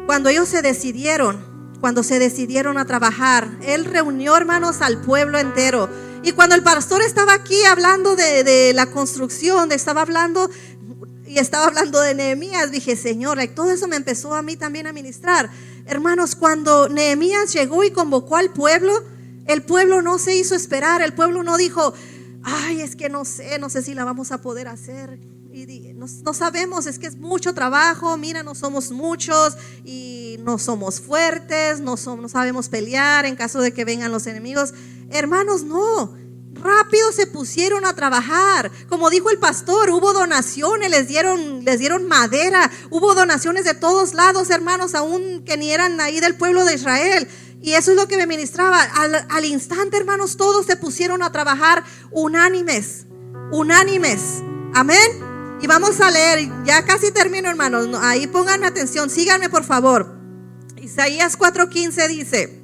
Cuando se decidieron a trabajar, él reunió, hermanos, al pueblo entero. Y cuando el pastor estaba aquí hablando de la construcción, estaba hablando de Nehemías, dije, Señor, todo eso me empezó a mí también a ministrar. Hermanos, cuando Nehemías llegó y convocó al pueblo, el pueblo no se hizo esperar. El pueblo no dijo, ay, es que no sé si la vamos a poder hacer. Y no sabemos, es que es mucho trabajo. Mira, no somos muchos y no somos fuertes, no sabemos pelear en caso de que vengan los enemigos. Hermanos, no. Rápido se pusieron a trabajar. Como dijo el pastor, hubo donaciones, les dieron madera. Hubo donaciones de todos lados, hermanos, aún que ni eran ahí del pueblo de Israel. Y eso es lo que me ministraba. Al instante, hermanos, todos se pusieron a trabajar unánimes. Amén. Y vamos a leer, ya casi termino, hermanos. Ahí pongan atención, síganme por favor. Isaías 4:15 dice: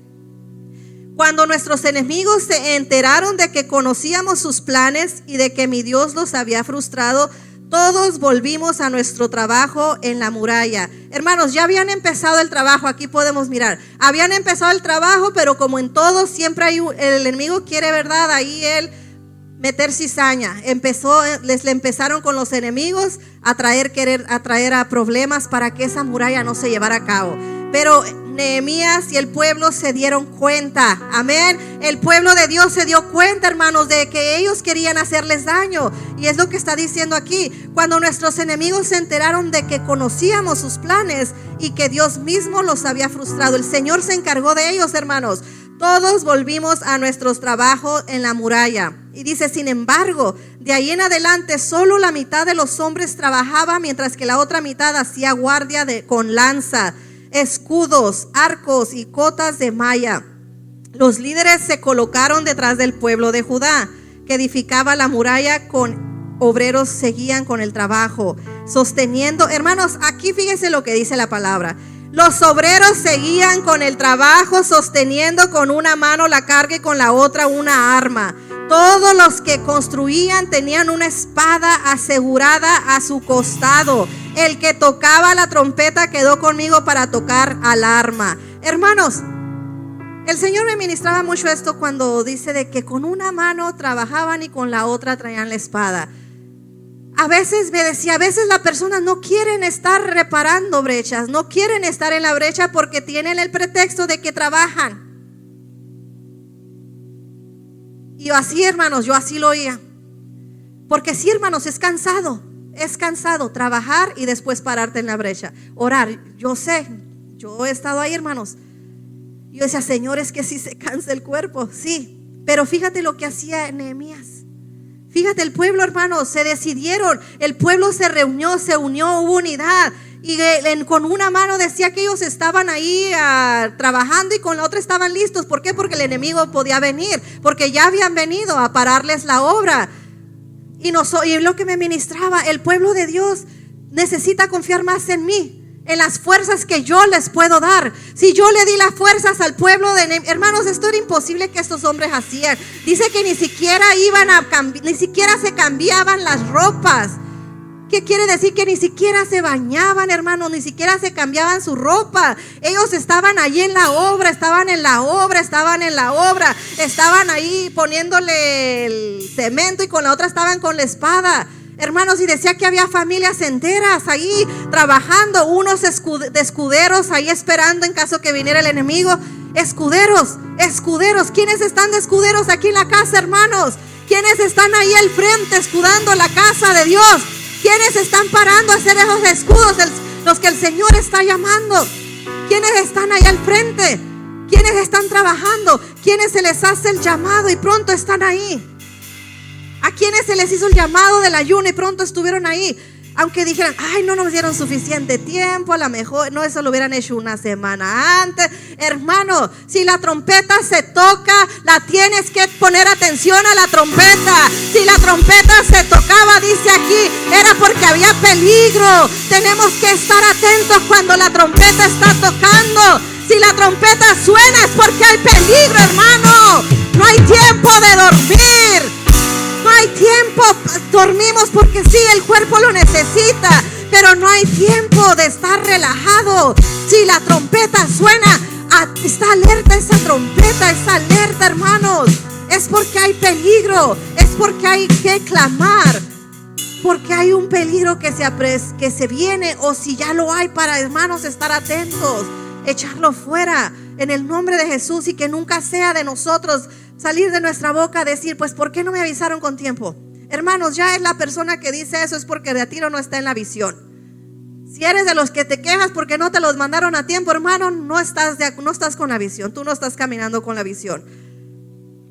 cuando nuestros enemigos se enteraron de que conocíamos sus planes y de que mi Dios los había frustrado, todos volvimos a nuestro trabajo en la muralla. Hermanos, ya habían empezado el trabajo. Aquí podemos mirar, habían empezado el trabajo, pero como en todo siempre el enemigo quiere, ¿verdad? Ahí él meter cizaña. Le empezaron con los enemigos a traer a problemas para que esa muralla no se llevara a cabo. Pero Nehemías y el pueblo se dieron cuenta, amén. El pueblo de Dios se dio cuenta, hermanos, de que ellos querían hacerles daño. Y es lo que está diciendo aquí. Cuando nuestros enemigos se enteraron de que conocíamos sus planes y que Dios mismo los había frustrado, el Señor se encargó de ellos, hermanos. Todos volvimos a nuestros trabajos en la muralla. Y dice, sin embargo, de ahí en adelante solo la mitad de los hombres trabajaba, mientras que la otra mitad hacía guardia con lanza, escudos, arcos y cotas de malla. Los líderes se colocaron detrás del pueblo de Judá, que edificaba la muralla. Con obreros seguían con el trabajo, sosteniendo. Hermanos, aquí fíjense lo que dice la palabra. Los obreros seguían con el trabajo, sosteniendo con una mano la carga y con la otra una arma. Todos los que construían tenían una espada asegurada a su costado. El que tocaba la trompeta quedó conmigo para tocar al arma. Hermanos, el Señor me ministraba mucho esto cuando dice de que con una mano trabajaban y con la otra traían la espada. A veces me decía, a veces las personas no quieren estar reparando brechas, no quieren estar en la brecha porque tienen el pretexto de que trabajan. Y así, hermanos, yo así lo oía. Porque sí, hermanos, es cansado trabajar y después pararte en la brecha, orar. Yo he estado ahí, hermanos. Yo decía, Señor, es que sí se cansa el cuerpo, sí. Pero fíjate lo que hacía Nehemías. Fíjate, el pueblo, hermanos, se decidieron, el pueblo se reunió, se unió, hubo unidad. Y con una mano decía que ellos estaban ahí trabajando y con la otra estaban listos. ¿Por qué? Porque el enemigo podía venir, porque ya habían venido a pararles la obra. Y lo que me ministraba, el pueblo de Dios necesita confiar más en mí. en las fuerzas que yo les puedo dar. Si yo le di las fuerzas al pueblo de Nehemías, hermanos, esto era imposible que estos hombres hacían. Dice que ni siquiera ni siquiera se cambiaban las ropas. ¿Qué quiere decir? Que ni siquiera se bañaban, hermanos, ni siquiera se cambiaban su ropa. Ellos estaban allí en la obra, estaban ahí poniéndole el cemento y con la otra estaban con la espada. Hermanos, y decía que había familias enteras ahí trabajando, unos de escuderos ahí esperando en caso que viniera el enemigo. Escuderos. ¿Quiénes están de escuderos aquí en la casa, hermanos? ¿Quiénes están ahí al frente escudando la casa de Dios? ¿Quiénes están parando a hacer esos escudos? Los que el Señor está llamando. ¿Quiénes están ahí al frente? ¿Quiénes están trabajando? ¿Quiénes se les hace el llamado y pronto están ahí? ¿A quienes se les hizo el llamado del ayuno y pronto estuvieron ahí? Aunque dijeran, ay, no nos dieron suficiente tiempo, a lo mejor, no, eso lo hubieran hecho una semana antes. Hermano, si la trompeta se toca, la tienes que poner atención a la trompeta. Si la trompeta se tocaba, dice aquí, era porque había peligro. Tenemos que estar atentos cuando la trompeta está tocando. Si la trompeta suena es porque hay peligro, hermano. No hay tiempo de dormir. No hay tiempo, dormimos porque sí, el cuerpo lo necesita, pero no hay tiempo de estar relajado. Si la trompeta suena, está alerta esa trompeta, está alerta, hermanos. Es porque hay peligro, es porque hay que clamar, porque hay un peligro que se viene, o si ya lo hay, para, hermanos, estar atentos, echarlo fuera en el nombre de Jesús, y que nunca sea de nosotros salir de nuestra boca decir, pues ¿por qué no me avisaron con tiempo? Hermanos, ya es la persona que dice eso es porque de a tiro no está en la visión. Si eres de los que te quejas porque no te los mandaron a tiempo, hermano, no estás con la visión, tú no estás caminando con la visión.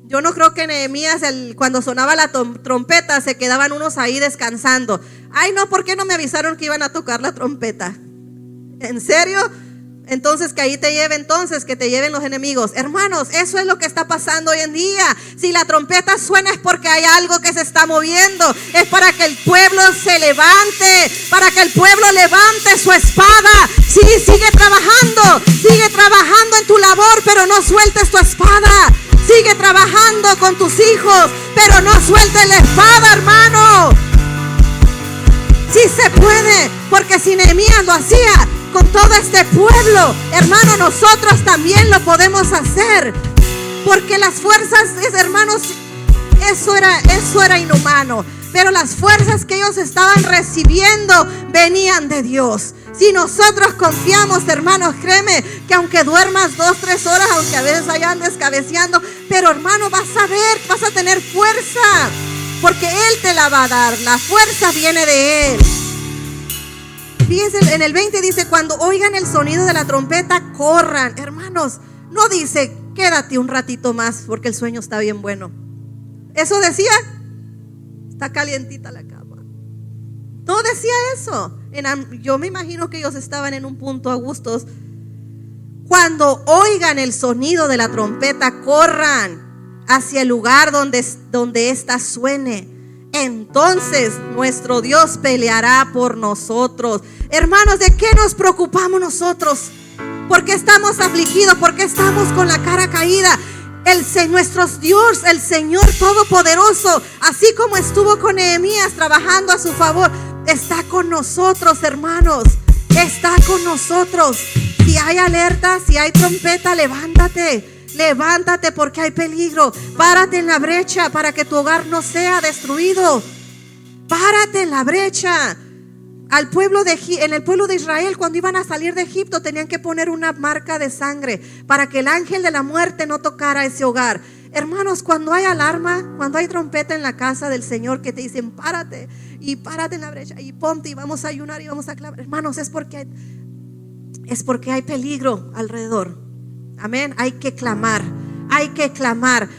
Yo no creo que Nehemías, cuando sonaba la trompeta, se quedaban unos ahí descansando. Ay, no, ¿por qué no me avisaron que iban a tocar la trompeta? ¿En serio? Entonces que ahí te lleven, que te lleven los enemigos. Hermanos, eso es lo que está pasando hoy en día. Si la trompeta suena es porque hay algo que se está moviendo. Es para que el pueblo se levante, para que el pueblo levante su espada. Sí, sigue trabajando en tu labor, pero no sueltes tu espada. Sigue trabajando con tus hijos, pero no sueltes la espada, hermano. Sí se puede, porque si Nehemías lo hacía con todo este pueblo, hermano, nosotros también lo podemos hacer. Porque las fuerzas, hermanos, eso era inhumano. Pero las fuerzas que ellos estaban recibiendo venían de Dios. Si nosotros confiamos, hermanos, créeme que aunque duermas 2-3 horas, aunque a veces vayan descabeceando, pero hermano, vas a tener fuerza, porque Él te la va a dar. La fuerza viene de Él. Fíjense, en el 20 dice, cuando oigan el sonido de la trompeta, corran. Hermanos, no dice, quédate un ratito más porque el sueño está bien bueno. ¿Eso decía? Está calientita la cama. No decía eso. Yo me imagino que ellos estaban en un punto a gustos. Cuando oigan el sonido de la trompeta, corran hacia el lugar donde ésta suene. Entonces nuestro Dios peleará por nosotros. Hermanos, ¿de qué nos preocupamos nosotros? ¿Por qué estamos afligidos? ¿Por qué estamos con la cara caída? Nuestro Dios, el Señor Todopoderoso, así como estuvo con Nehemías trabajando a su favor, está con nosotros, hermanos. Está con nosotros. Si hay alerta, si hay trompeta, levántate porque hay peligro. Párate en la brecha para que tu hogar no sea destruido. Párate en la brecha. En el pueblo de Israel, cuando iban a salir de Egipto, tenían que poner una marca de sangre para que el ángel de la muerte no tocara ese hogar. Hermanos, cuando hay alarma, cuando hay trompeta en la casa del Señor, que te dicen párate en la brecha y ponte y vamos a ayunar y vamos a clamar, hermanos, es porque hay peligro alrededor. Amén. Hay que clamar.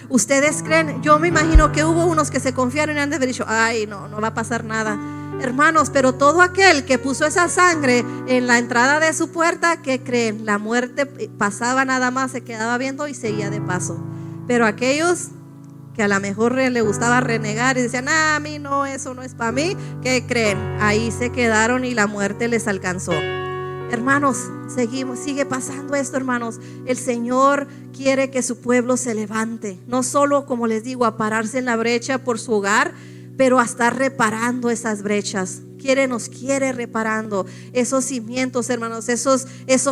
¿Ustedes creen? Yo me imagino que hubo unos que se confiaron y han de haber dicho, ay, no va a pasar nada. Hermanos, pero todo aquel que puso esa sangre en la entrada de su puerta, ¿qué creen? La muerte pasaba nada más, se quedaba viendo y seguía de paso. Pero aquellos que a lo mejor le gustaba renegar y decían, a mí no, eso no es para mí, ¿qué creen? Ahí se quedaron y la muerte les alcanzó. Hermanos, sigue pasando esto, hermanos. El Señor quiere que su pueblo se levante, no solo, como les digo, a pararse en la brecha por su hogar, pero a estar reparando esas brechas. Nos quiere reparando esos cimientos, hermanos, esos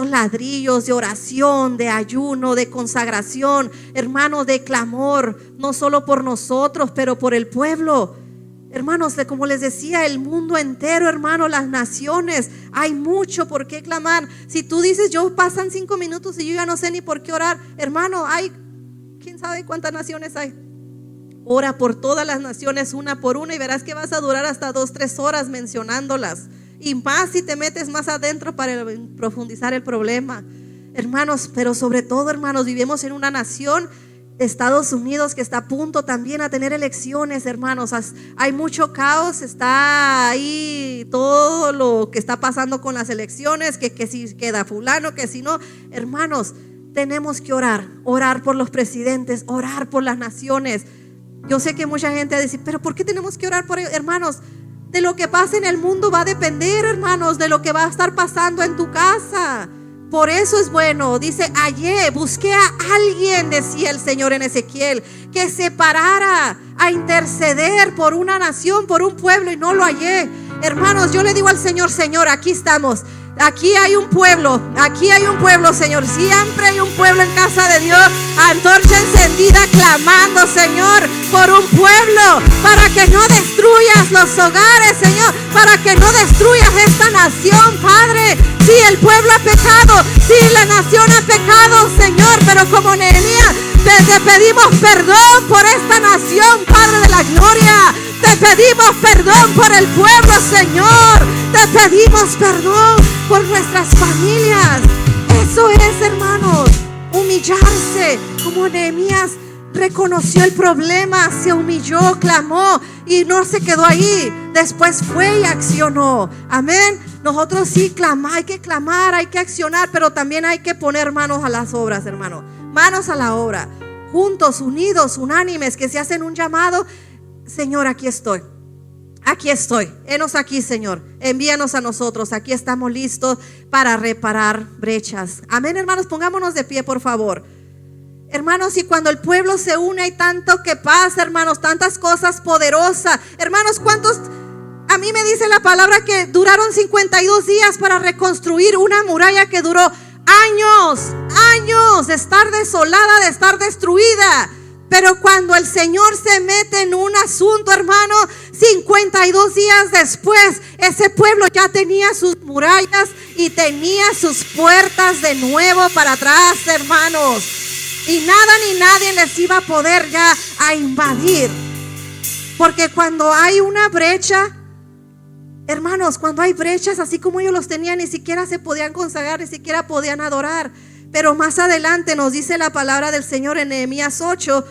ladrillos de oración, de ayuno, de consagración, hermanos, de clamor, no solo por nosotros, pero por el pueblo. Hermanos, como les decía, el mundo entero, hermano, las naciones, hay mucho por qué clamar. Si tú dices, pasan 5 minutos y yo ya no sé ni por qué orar, hermano, hay, quién sabe cuántas naciones hay. Ora por todas las naciones una por una y verás que vas a durar hasta 2-3 horas mencionándolas. Y más si te metes más adentro para profundizar el problema. Hermanos, pero sobre todo, hermanos, vivimos en una nación, Estados Unidos, que está a punto también a tener elecciones, hermanos. Hay mucho caos, está ahí todo lo que está pasando con las elecciones, que si queda fulano, que si no. Hermanos, tenemos que orar por los presidentes, orar por las naciones. Yo sé que mucha gente va a decir, pero ¿por qué tenemos que orar por ellos? Hermanos, de lo que pasa en el mundo va a depender, hermanos, de lo que va a estar pasando en tu casa. Por eso es bueno, dice, busqué a alguien, decía el Señor en Ezequiel, que se parara a interceder por una nación, por un pueblo, y no lo hallé. Hermanos, yo le digo al Señor, Señor, aquí estamos. Aquí hay un pueblo, Señor. Siempre hay un pueblo en casa de Dios, antorcha encendida, clamando, Señor, por un pueblo, para que no destruyas los hogares, Señor, para que no destruyas esta nación, Padre. Sí, el pueblo ha pecado, sí, la nación ha pecado, Señor, pero como Nehemías, te pedimos perdón por esta nación, Padre de la gloria. Te pedimos perdón por el pueblo, Señor. Te pedimos perdón por nuestras familias. Eso es, hermanos, humillarse. Como Nehemías reconoció el problema, se humilló, clamó y no se quedó ahí. Después fue y accionó. Amén. Nosotros sí hay que clamar, hay que accionar, pero también hay que poner manos a las obras, hermano. Manos a la obra. Juntos, unidos, unánimes, que se hacen un llamado. Señor, aquí estoy. Henos aquí, Señor. Envíanos a nosotros. Aquí estamos listos para reparar brechas. Amén, hermanos. Pongámonos de pie, por favor. Hermanos, y cuando el pueblo se une, hay tanto que pasa, hermanos. Tantas cosas poderosas. Hermanos, ¿cuántos? A mí me dice la palabra que duraron 52 días para reconstruir una muralla que duró años de estar desolada, de estar destruida. Pero cuando el Señor se mete en un asunto, hermano, 52 días después, ese pueblo ya tenía sus murallas y tenía sus puertas de nuevo para atrás, hermanos. Y nada ni nadie les iba a poder ya a invadir. Porque cuando hay una brecha, hermanos, cuando hay brechas, así como ellos los tenían, ni siquiera se podían consagrar, ni siquiera podían adorar. Pero más adelante nos dice la palabra del Señor en Nehemías 8,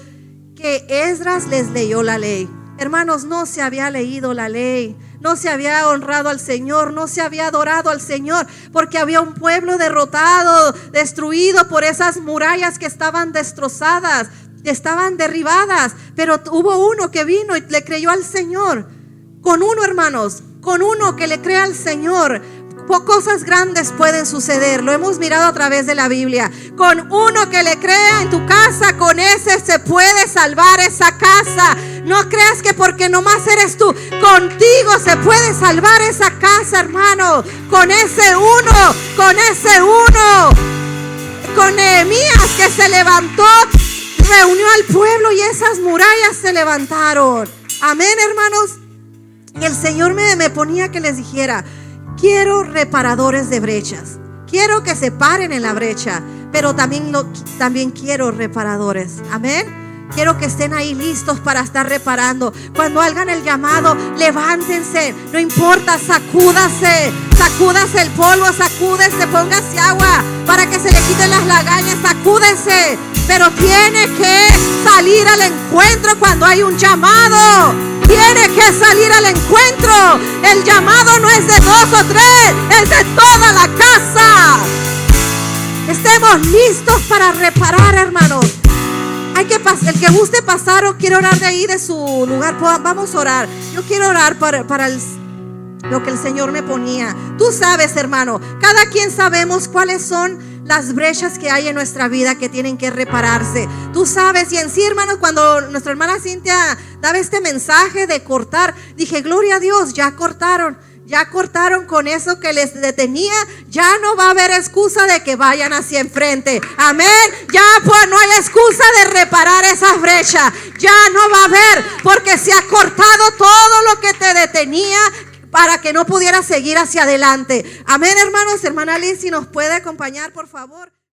que Esdras les leyó la ley. Hermanos, no se había leído la ley, no se había honrado al Señor, no se había adorado al Señor, porque había un pueblo derrotado, destruido por esas murallas que estaban destrozadas, estaban derribadas. Pero hubo uno que vino y le creyó al Señor. Con uno, hermanos, con uno que le crea al Señor, cosas grandes pueden suceder. Lo hemos mirado a través de la Biblia. Con uno que le crea en tu casa, con ese se puede salvar esa casa. No creas que porque nomás eres tú, contigo se puede salvar esa casa, hermano. Con ese uno, con Nehemías, que se levantó, reunió al pueblo y esas murallas se levantaron. Amén, hermanos. Y el Señor me ponía que les dijera: quiero reparadores de brechas. Quiero que se paren en la brecha, pero también quiero reparadores. Amén. Quiero que estén ahí listos para estar reparando. Cuando hagan el llamado, levántense. No importa, sacúdase el polvo, sacúdese, póngase agua para que se le quiten las lagañas, sacúdese. Pero tiene que salir al encuentro cuando hay un llamado. Tiene que salir al encuentro. El llamado no es de 2 o 3, es de toda la casa. Estemos listos para reparar, hermanos. El que guste pasar o quiere orar de ahí de su lugar, vamos a orar. Yo quiero orar para lo que el Señor me ponía. Tú sabes, hermano, cada quien sabemos cuáles son las brechas que hay en nuestra vida que tienen que repararse. Tú sabes, y en sí, hermano, cuando nuestra hermana Cintia daba este mensaje de cortar, dije, gloria a Dios, ya cortaron con eso que les detenía. Ya no va a haber excusa de que vayan hacia enfrente. Amén. Ya pues no hay excusa de reparar esas brechas. Ya no va a haber, porque se ha cortado todo lo que te detenía para que no pudieras seguir hacia adelante. Amén, hermanos. Hermana Liz, si nos puede acompañar, por favor.